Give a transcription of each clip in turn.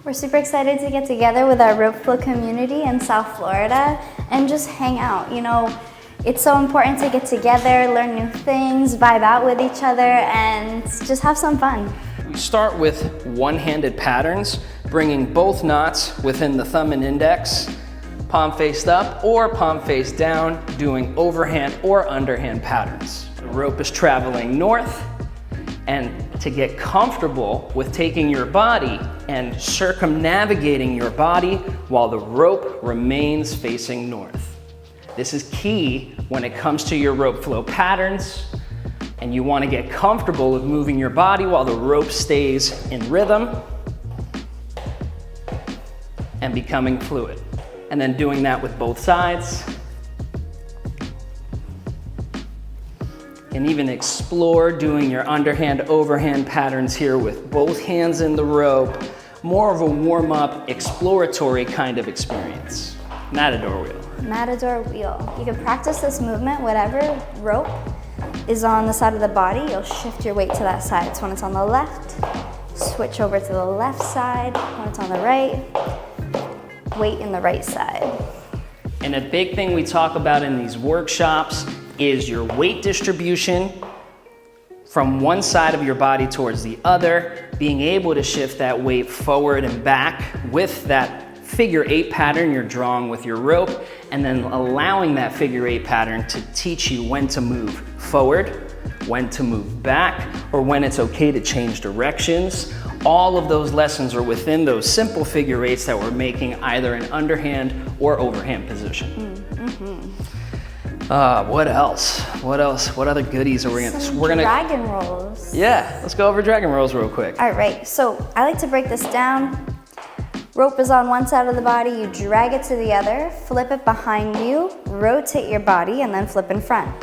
We're super excited to get together with our rope flow community in South Florida and just hang out. You know, it's so important to get together, learn new things, vibe out with each other, and just have some fun. We start with one-handed patterns, bringing both knots within the thumb and index, palm faced up or palm face down, doing overhand or underhand patterns. The rope is traveling north, and to get comfortable with taking your body and circumnavigating your body while the rope remains facing north. This is key when it comes to your rope flow patterns, and you want to get comfortable with moving your body while the rope stays in rhythm and becoming fluid. And then doing that with both sides. And even explore doing your underhand, overhand patterns here with both hands in the rope. More of a warm-up, exploratory kind of experience. Matador wheel. Matador wheel. You can practice this movement, whatever rope is on the side of the body, you'll shift your weight to that side. So when it's on the left, switch over to the left side. When it's on the right, weight in the right side. And a big thing we talk about in these workshops is your weight distribution from one side of your body towards the other, being able to shift that weight forward and back with that figure 8 pattern you're drawing with your rope, and then allowing that figure 8 pattern to teach you when to move forward, when to move back, or when it's okay to change directions. All of those lessons are within those simple figure 8s that we're making either in underhand or overhand position. What else? What else? What other goodies are we gonna? Dragon rolls. Yeah, let's go over dragon rolls real quick. All right, so I like to break this down. Rope is on one side of the body, you drag it to the other, flip it behind you, rotate your body, and then flip in front.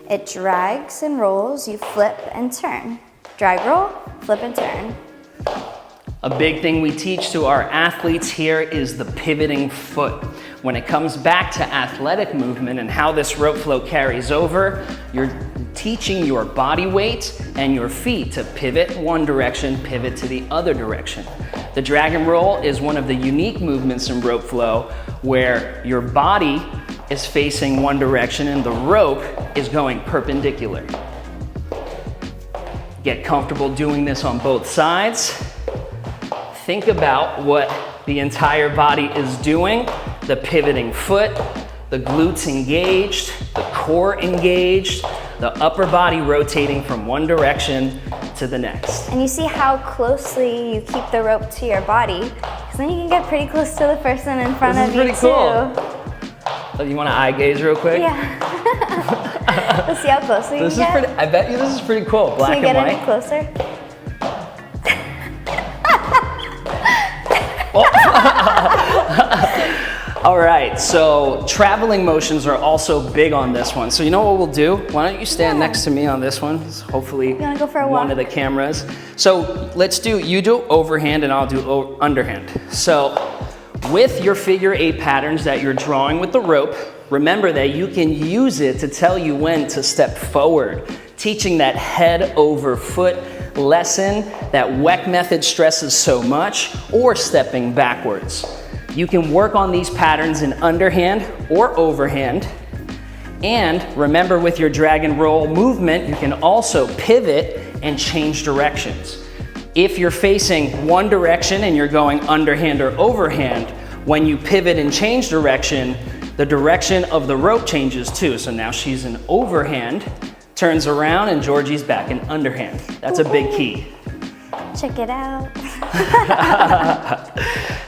It drags and rolls, you flip and turn. Drag, roll, flip and turn. A big thing we teach to our athletes here is the pivoting foot. When it comes back to athletic movement and how this rope flow carries over, you're teaching your body weight and your feet to pivot one direction, pivot to the other direction. The dragon roll is one of the unique movements in rope flow where your body is facing one direction and the rope is going perpendicular. Get comfortable doing this on both sides. Think about what the entire body is doing. The pivoting foot, the glutes engaged, the core engaged, the upper body rotating from one direction to the next. And you see how closely you keep the rope to your body, because then you can get pretty close to the person in front of you too. This is pretty cool. So you want to eye gaze real quick? Yeah. Let's see how close we can get. I bet you this is pretty cool. Black and white. Can you get any closer? All right, so traveling motions are also big on this one. So you know what we'll do? Why don't you stand next to me on this one? Hopefully go for a one walk? of the cameras. So you do overhand and I'll do underhand. So with your figure 8 patterns that you're drawing with the rope, remember that you can use it to tell you when to step forward. Teaching that head over foot lesson that WEC method stresses so much, or stepping backwards. You can work on these patterns in underhand or overhand. And remember, with your dragon roll movement, you can also pivot and change directions. If you're facing one direction and you're going underhand or overhand, when you pivot and change direction, the direction of the rope changes too. So now she's in overhand, turns around, and Georgie's back in underhand. That's a big key. Check it out.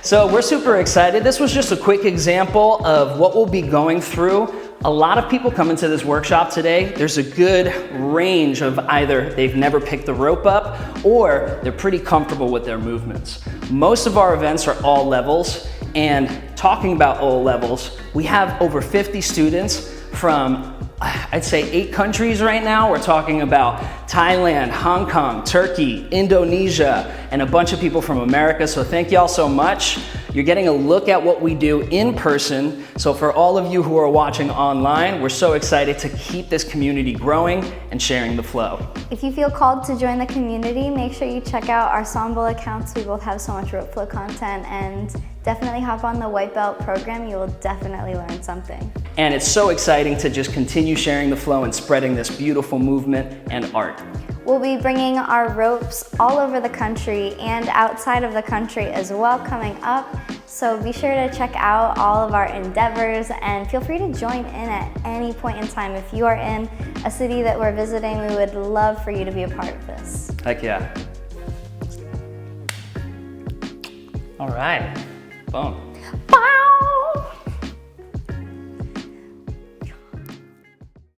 So we're super excited. This was just a quick example of what we'll be going through. A lot of people come into this workshop today. There's a good range of either they've never picked the rope up or they're pretty comfortable with their movements. Most of our events are all levels, and talking about all levels, we have over 50 students from I'd say 8 countries right now. We're talking about Thailand, Hong Kong, Turkey, Indonesia, and a bunch of people from America. So thank y'all so much. You're getting a look at what we do in person. So for all of you who are watching online, we're so excited to keep this community growing and sharing the flow. If you feel called to join the community, make sure you check out our Sambal accounts. We both have so much rope flow content, and definitely hop on the White Belt program. You will definitely learn something. And it's so exciting to just continue sharing the flow and spreading this beautiful movement and art. We'll be bringing our ropes all over the country and outside of the country as well coming up. So be sure to check out all of our endeavors and feel free to join in at any point in time. If you are in a city that we're visiting, we would love for you to be a part of this. Heck yeah. All right. Boom. Bye.